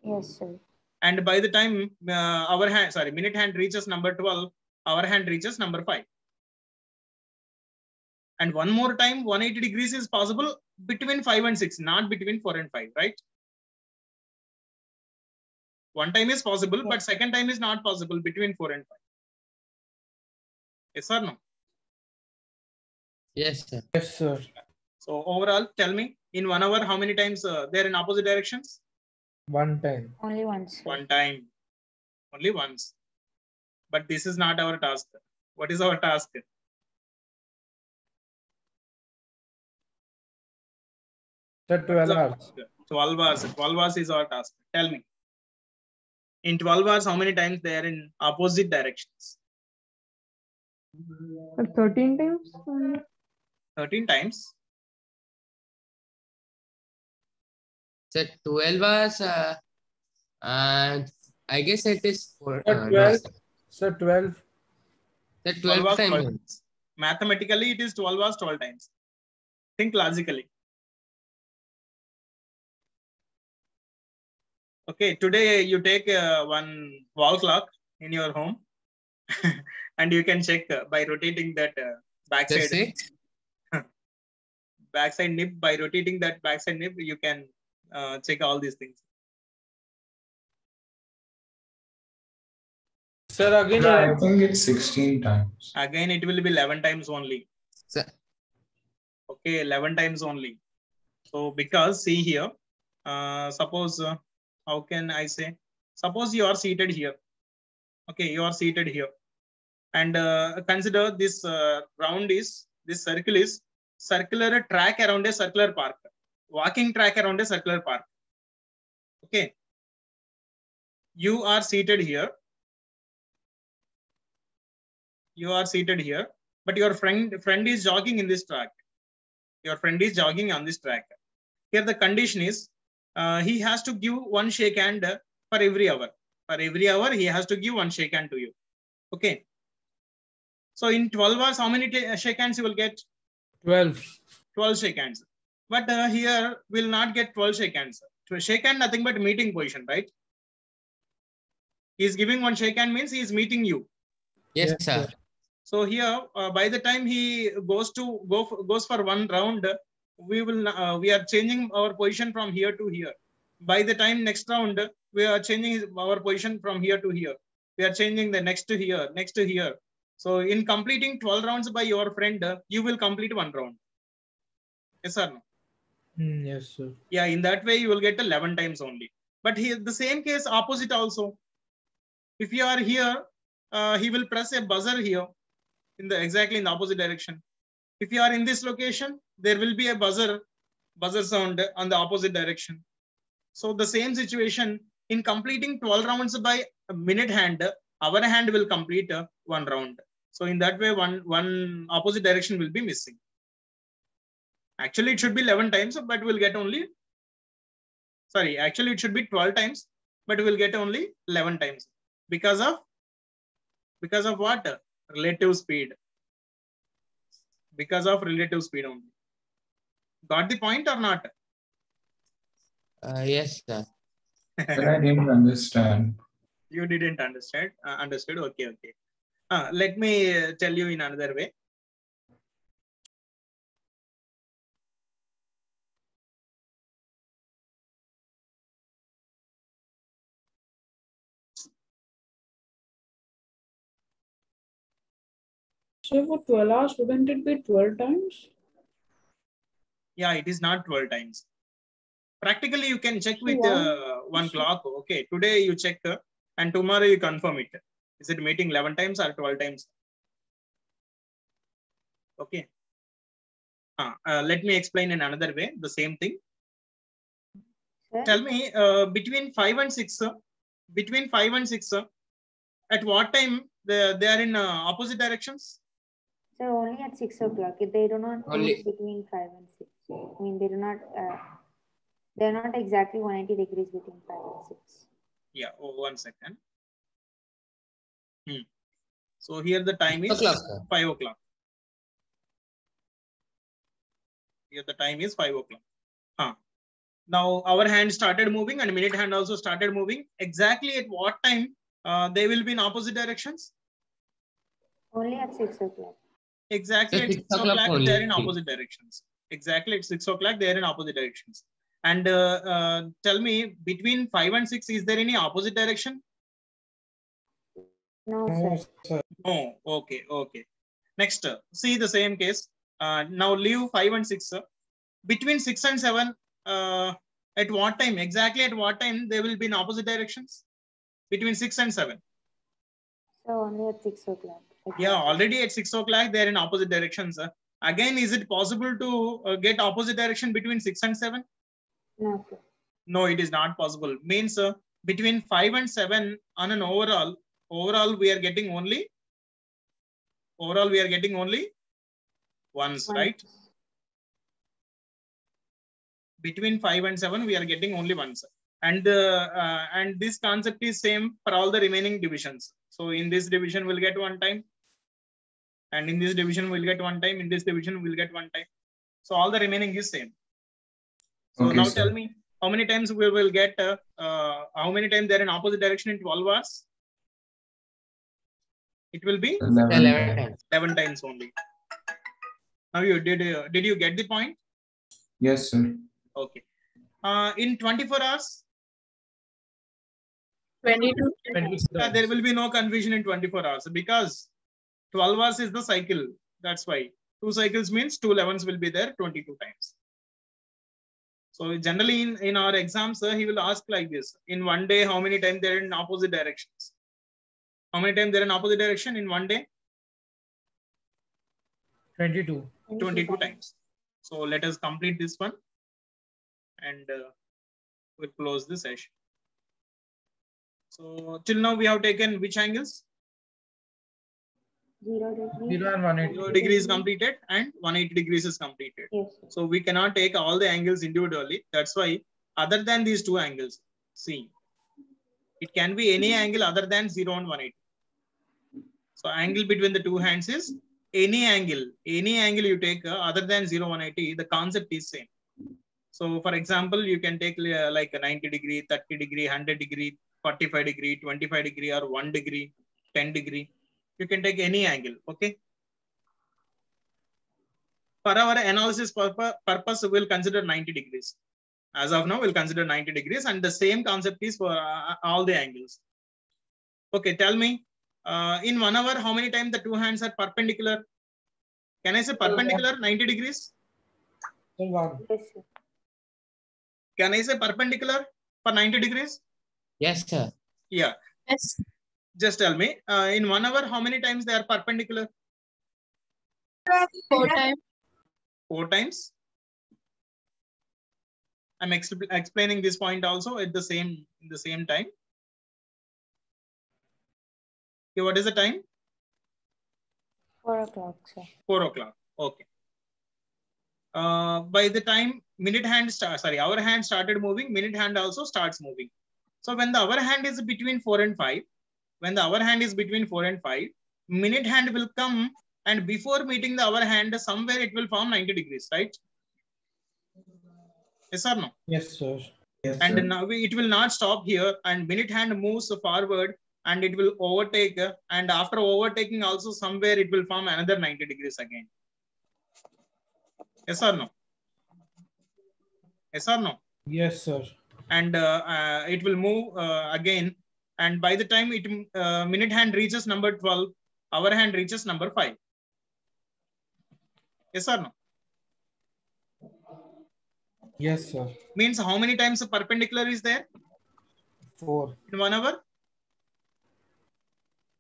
Yes, sir. And by the time minute hand reaches number 12, our hand reaches number 5. And one more time, 180 degrees is possible between 5 and 6, not between 4 and 5, right? One time is possible, Yes. but second time is not possible between 4 and 5. Yes or no? Yes, sir. Yes, sir. So overall, tell me, in 1 hour, how many times they're in opposite directions? One time. Only once, sir. One time. Only once. But this is not our task. What is our task? Sir, 12 hours. 12 hours. 12 hours is our task. Tell me. In 12 hours, how many times they are in opposite directions? 13 times. 13 times. Sir, 12 hours, and I guess it is for Sir, no, 12. Sir, 12. sir, 12 12 hours, 12 times. times. Mathematically, it is 12 hours, 12 times. Think logically. Okay, today you take one wall clock in your home and you can check by rotating that backside backside nib. By rotating that backside nib, you can check all these things. Sir, again. Yeah, I think it's 16 times. Again, it will be 11 times only. Sir. Okay, 11 times only. So because see here, suppose how can I say? Suppose you are seated here. Okay, you are seated here, and consider this this circle is circular track around a circular park, walking track around a circular park. Okay, you are seated here. You are seated here, but your friend is jogging in this track. Your friend is jogging on this track. Here the condition is he has to give one shake hand for every hour. For every hour, he has to give one shake hand to you. Okay. So in 12 hours, how many shake hands you will get? 12. 12 shake hands. But here will not get 12 shake hands. To shake hand, nothing but meeting position, right? He is giving one shake hand means he is meeting you. Yes, sir. So here, by the time he goes for one round, we are changing our position from here to here. By the time next round, we are changing our position from here to here. We are changing the next to here, next to here. So in completing 12 rounds by your friend, you will complete one round. Yes or no? Yes, sir. Yeah, in that way you will get 11 times only. But here the same case opposite also. If you are here, he will press a buzzer here exactly in the opposite direction. If you are in this location, there will be a buzzer sound on the opposite direction. So the same situation, in completing 12 rounds by a minute hand, our hand will complete one round. So in that way, one opposite direction will be missing. Actually, it should be 11 times, but we'll get only, sorry, actually it should be 12 times, but we'll get only 11 times. Because of what? Relative speed. Because of relative speed only. Got the point or not? Yes, sir. But I didn't understand. You didn't understand? Understood? Okay, okay. Let me tell you in another way. So for 12 hours, wouldn't it be 12 times? Yeah, it is not 12 times. Practically, you can check with one clock. Okay, today you check and tomorrow you confirm it. Is it meeting 11 times or 12 times? Okay. Let me explain in another way, the same thing. Tell me, between 5 and 6, at what time they are in opposite directions? So only at 6 o'clock. They do not Only- reach between 5 and 6. I mean, they do not. They are not exactly 180 degrees between 5 and 6. Yeah. Oh, 1 second. So here the time is 5 o'clock. Here the time is 5 o'clock. Now our hand started moving and minute hand also started moving. Exactly at what time they will be in opposite directions? Only at 6 o'clock. Exactly at 6 o'clock they are in opposite directions. Exactly at 6 o'clock they are in opposite directions. And tell me, between 5 and 6, is there any opposite direction? No, sir. No. Okay. Next, see the same case. Now leave 5 and 6. Between 6 and 7, at what time? Exactly at what time they will be in opposite directions? Between 6 and 7. So only at 6 o'clock. Yeah, already at 6 o'clock they are in opposite directions. Again, is it possible to get opposite direction between 6 and 7? No, sir. No, it is not possible. Means between 5 and 7 on an overall we are getting only once, right? Between 5 and 7 we are getting only once. And this concept is same for all the remaining divisions. So in this division we'll get 1 time. And in this division we'll get 1 time. In this division we'll get 1 time. So all the remaining is same. So Okay, now sir. tell me, how many times we will get, how many times they're in opposite direction in 12 hours? It will be 11 times only. Now did you get the point? Yes, sir. Okay. In 24 hours? 22. There will be no confusion in 24 hours because 12 hours is the cycle. That's why 2 cycles means 2 11s will be there 22 times. So generally in our exams, he will ask like this: in 1 day, how many times they're in opposite directions? How many times they're in opposite direction in 1 day? 22. 22 times. So let us complete this one and we'll close the session. So till now we have taken which angles? 0 degree. 0 and 180. 0 degree is completed and 180 degrees is completed. Yes, sir. So we cannot take all the angles individually. That's why other than these 2 angles, see, it can be any angle other than 0 and 180. So angle between the 2 hands is any angle you take other than 0, 180, the concept is same. So for example, you can take like a 90 degree, 30 degree, 100 degree, 45 degree, 25 degree, or 1 degree, 10 degree. You can take any angle, okay? For our analysis purpose, we'll consider 90 degrees. As of now, we'll consider 90 degrees, and the same concept is for all the angles. Okay, tell me, in 1 hour, how many times the 2 hands are perpendicular? Can I say perpendicular 90 degrees? Yes, sir. Can I say perpendicular for 90 degrees? Yes, sir. Yeah. Yes. Just tell me, in 1 hour, how many times they are perpendicular? 4 times. 4 times. I'm explaining this point also at the same time. Okay, what is the time? 4 o'clock, sir. 4 o'clock. Okay. By the time our hand started moving, minute hand also starts moving. So when the hour hand is between 4 and 5, minute hand will come, and before meeting the hour hand, somewhere it will form 90 degrees, right? Yes or no? Yes, sir. Yes, And sir. now it will not stop here, and minute hand moves forward and it will overtake, and after overtaking also somewhere it will form another 90 degrees again. Yes or no? Yes or no? Yes, sir. And it will move again, and by the time it minute hand reaches number 12, our hand reaches number 5. Yes or no? Yes, sir. Means how many times a perpendicular is there 4. in 1 hour?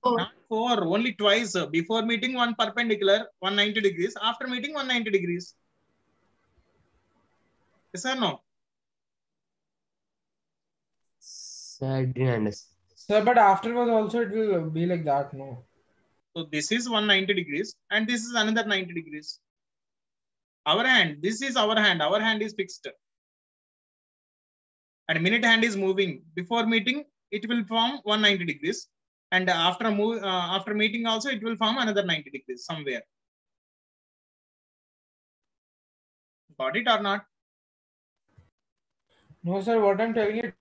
4. Not 4, only twice. Before meeting, one perpendicular, 190 degrees. After meeting, 190 degrees. Yes or no? Sir, I didn't understand. Sir, but afterwards also it will be like that, no? So this is 190 degrees and this is another 90 degrees. Our hand, this is our hand is fixed. And minute hand is moving. Before meeting, it will form 190 degrees. And after meeting also, it will form another 90 degrees somewhere. Got it or not? No, sir, what I'm telling you,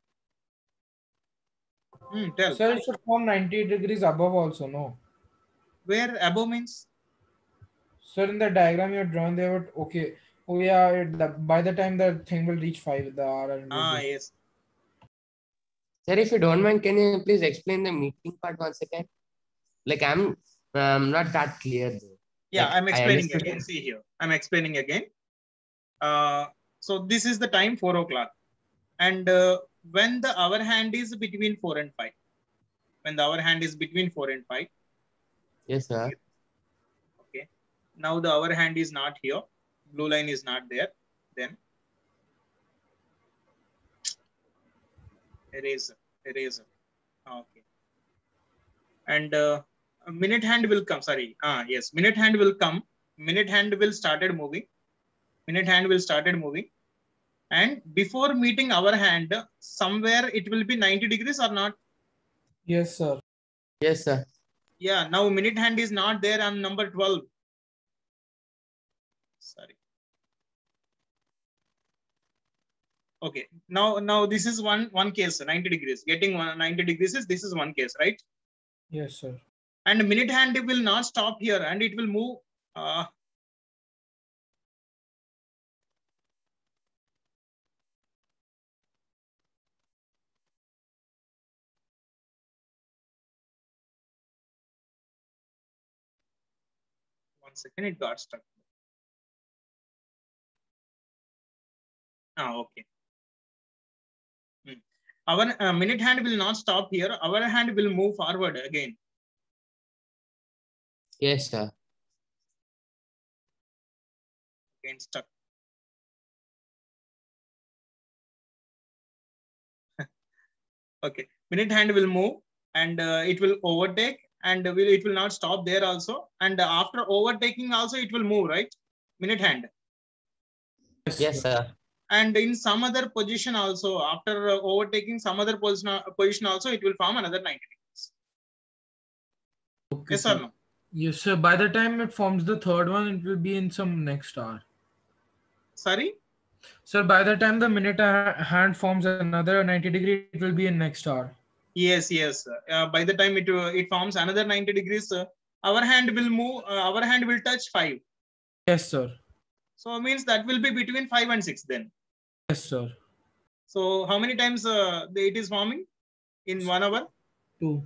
Tell. sir, it should form 90 degrees above also, no? Where above means? Sir, in the diagram you have drawn there, but okay. Oh yeah, by the time the thing will reach 5, the R will be. Yes. Sir, if you don't mind, can you please explain the meeting part once again? Like I'm not that clear though. Yeah, Like, I'm explaining I again. See here, I'm explaining again. So this is the time 4 o'clock. And when the hour hand is between 4 and 5. When the hour hand is between 4 and 5. Yes, sir. Okay. Now the hour hand is not here. Blue line is not there. Then eraser. Okay. And minute hand will come. Sorry. Yes. Minute hand will come. Minute hand will started moving. And before meeting our hand, somewhere it will be 90 degrees or not? Yes, sir. Yes, sir. Yeah. Now minute hand is not there on number 12. Sorry. Okay. Now this is one case, 90 degrees. Getting 90 degrees this is one case, right? Yes, sir. And minute hand will not stop here and it will move. One second, it got stuck. Okay. Our minute hand will not stop here. Our hand will move forward again. Yes, sir. Again stuck. Okay. Minute hand will move and it will overtake and it will not stop there also. And after overtaking also it will move, right? Minute hand. Yes, sir. And in some other position also, after overtaking some other position also, it will form another 90 degrees. Okay, yes sir. or no? Yes, sir. By the time it forms the third one, it will be in some next hour. Sorry? Sir, by the time the minute hand forms another 90 degree, it will be in next hour. Yes. By the time it forms another 90 degrees, our hand will move, our hand will touch 5. Yes, sir. So means that will be between 5 and 6 then. Yes, sir. So how many times it is forming in 1 hour? 2.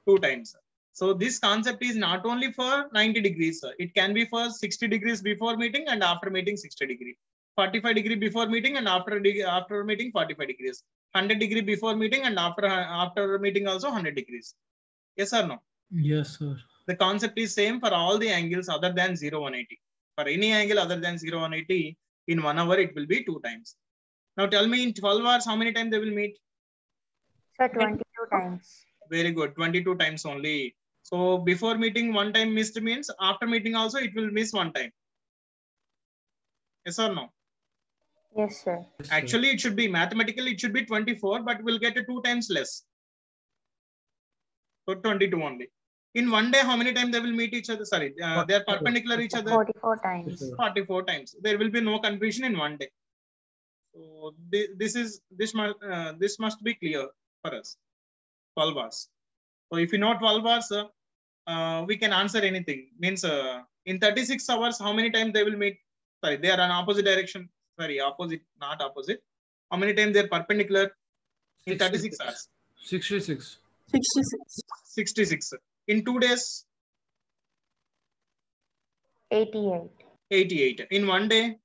2 times. So this concept is not only for 90 degrees. It can be for 60 degrees before meeting and after meeting 60 degree. 45 degree before meeting and after meeting 45 degrees. 100 degree before meeting and after meeting also 100 degrees. Yes or no? Yes, sir. The concept is same for all the angles other than 0, 180. For any angle other than 0, 180, in 1 hour it will be 2 times. Now tell me in 12 hours how many times they will meet? Sir, 22 times. Very good, 22 times only. So before meeting 1 time missed means after meeting also it will miss 1 time. Yes or no? Yes, sir. Actually, it should be mathematically it should be 24, but we'll get 2 times less. So 22 only. In 1 day, how many times they will meet each other? Sorry, they are perpendicular each other. 44 times. 44 times. There will be no confusion in 1 day. So this must be clear for us. 12 hours. So if you know 12 hours, we can answer anything. Means in 36 hours, how many times they will meet? Sorry, they are in opposite direction. Sorry, opposite, not opposite. How many times they are perpendicular in 36 hours? 66. 66. 66. In 2 days? 88. 88. In one day,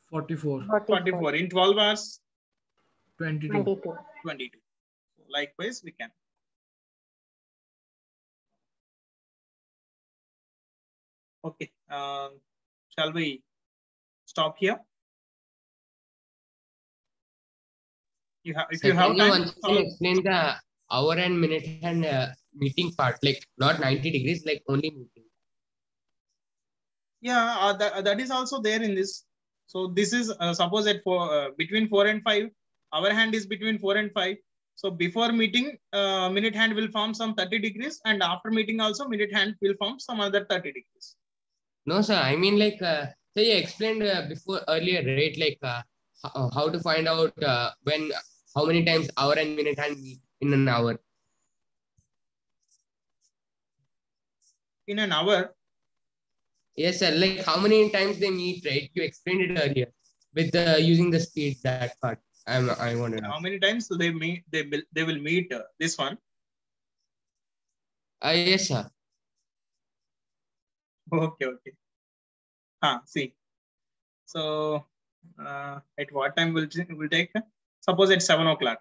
44. 44. In 12 hours, 22. 22. Likewise, we can. Okay. Shall we stop here? You have, if So you have can you time, once again explain the hour and minute and meeting part, like not 90 degrees, like only meeting? yeah, that is also there in this. So this is suppose at between 4 and 5, our hand is between 4 and 5. So before meeting, minute hand will form some 30 degrees, and after meeting also minute hand will form some other 30 degrees. No, sir. I mean, like, so you explained before earlier, right? Like, how to find out when, how many times hour and minute hand meet in an hour. In an hour? Yes, sir. Like, how many times they meet, right? You explained it earlier with using the speed, that part. I wanted to How ask. many times they meet? They will meet this one. Yes, sir. Okay. See. So at what time will take? Suppose at 7 o'clock.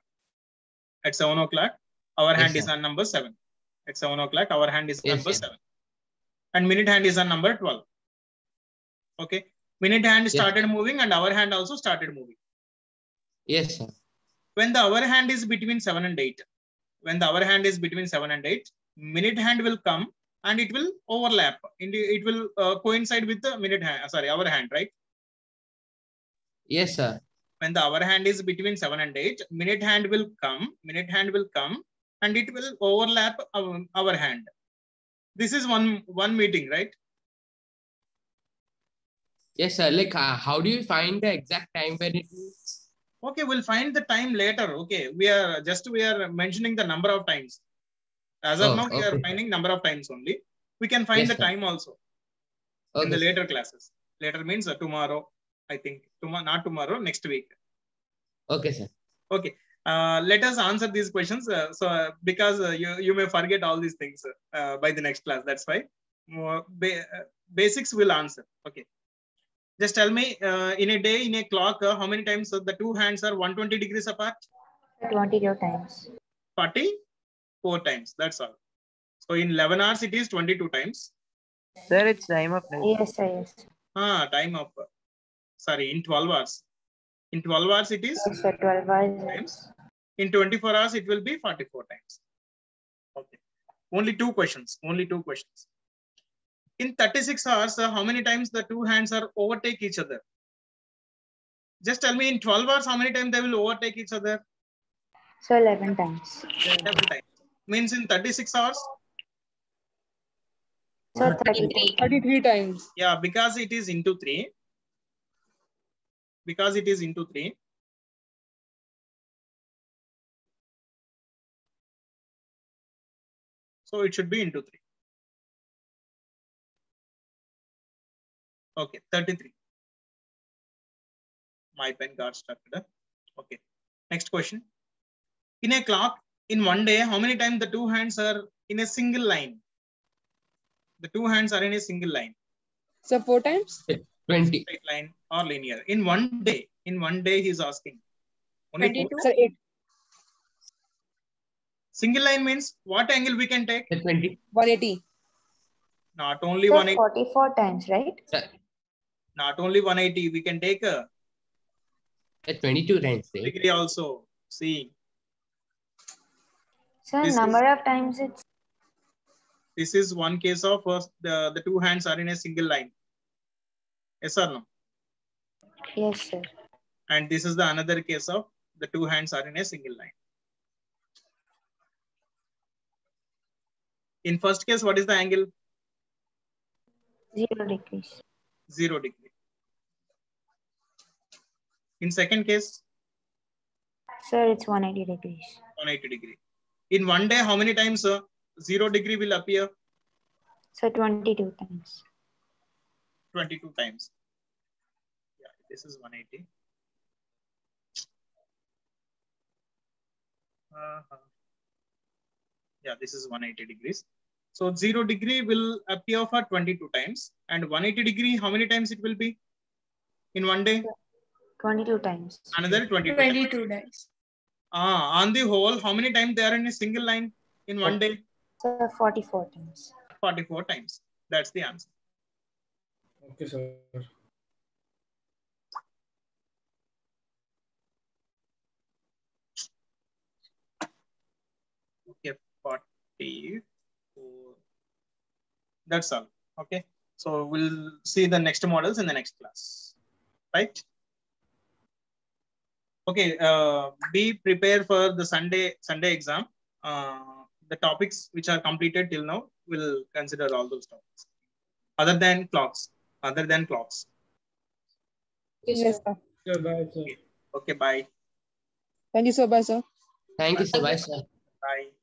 At 7 o'clock, our Yes, hand is sir. on number 7. At 7 o'clock, our hand is Yes, number yes. 7. And minute hand is on number 12. Okay. Minute hand started Yes. moving and our hand also started moving. Yes, sir. When the our hand is between 7 and 8, minute hand will come and it will overlap. It will coincide with the minute hand. Sorry, our hand, right? Yes, sir. When the our hand is between 7 and 8, minute hand will come, and it will overlap our hand. This is one meeting, right? Yes, sir. Like, how do you find the exact time when it meets? Okay, we'll find the time later. Okay, we are mentioning the number of times. As of now, we are finding number of times only. We can find the time also in the later classes. Later means tomorrow, I think. Not tomorrow, next week. Okay, sir. Okay. Let us answer these questions. Because you may forget all these things by the next class. That's why basics will answer. Okay. Just tell me, in a day, in a clock, how many times the two hands are 120 degrees apart? 22 times. 44 times. That's all. So in 11 hours, it is 22 times. Sir, it's time up. Yes, sir. Yes. Time up. Sorry, in 12 hours. In 12 hours, it is? Yes, sir, 12 hours. Times. In 24 hours, it will be 44 times. Okay. Only two questions. In 36 hours, how many times the two hands are overtake each other? Just tell me in 12 hours, how many times they will overtake each other? So 11 times. 11 times. Means in 36 hours? So 33. 33 times. Yeah, because it is into 3. So it should be into 3. Okay, 33. My pen got stuck. Okay. Next question. In a clock, in one day, how many times the two hands are in a single line? The two hands are in a single line. So 4 times? 20. Straight line or linear. In one day, he's asking. Only 22? So 8. Single line means what angle we can take? 20. 180. Not only So 180. 44 times, right? Not only 180. We can take a 22 times. Right? degree also. See. So number of times it's. This is one case of the two hands are in a single line. Yes or no? Yes, sir. And this is the another case of the two hands are in a single line. In first case, what is the angle? 0 degrees. 0 degree. In second case? Sir, it's 180 degrees. 180 degree. In one day, how many times 0 degree will appear? So 22 times. 22 times. Yeah, this is 180. Yeah, this is 180 degrees. So 0 degree will appear for 22 times. And 180 degree, how many times it will be in one day? 22 times. Another 22 times. 22 days. On the whole, how many times they are in a single line in one day? So 44 times. 44 times. That's the answer. Okay, sir. Okay, 44. That's all. Okay. So we'll see the next models in the next class. Right? Okay. Be prepared for the Sunday exam. The topics which are completed till now, we'll consider all those topics. Other than clocks. Yes, sir. Yeah, bye, sir. Okay, bye. Thank you so much, sir. Thank you, sir. Bye, sir. Bye.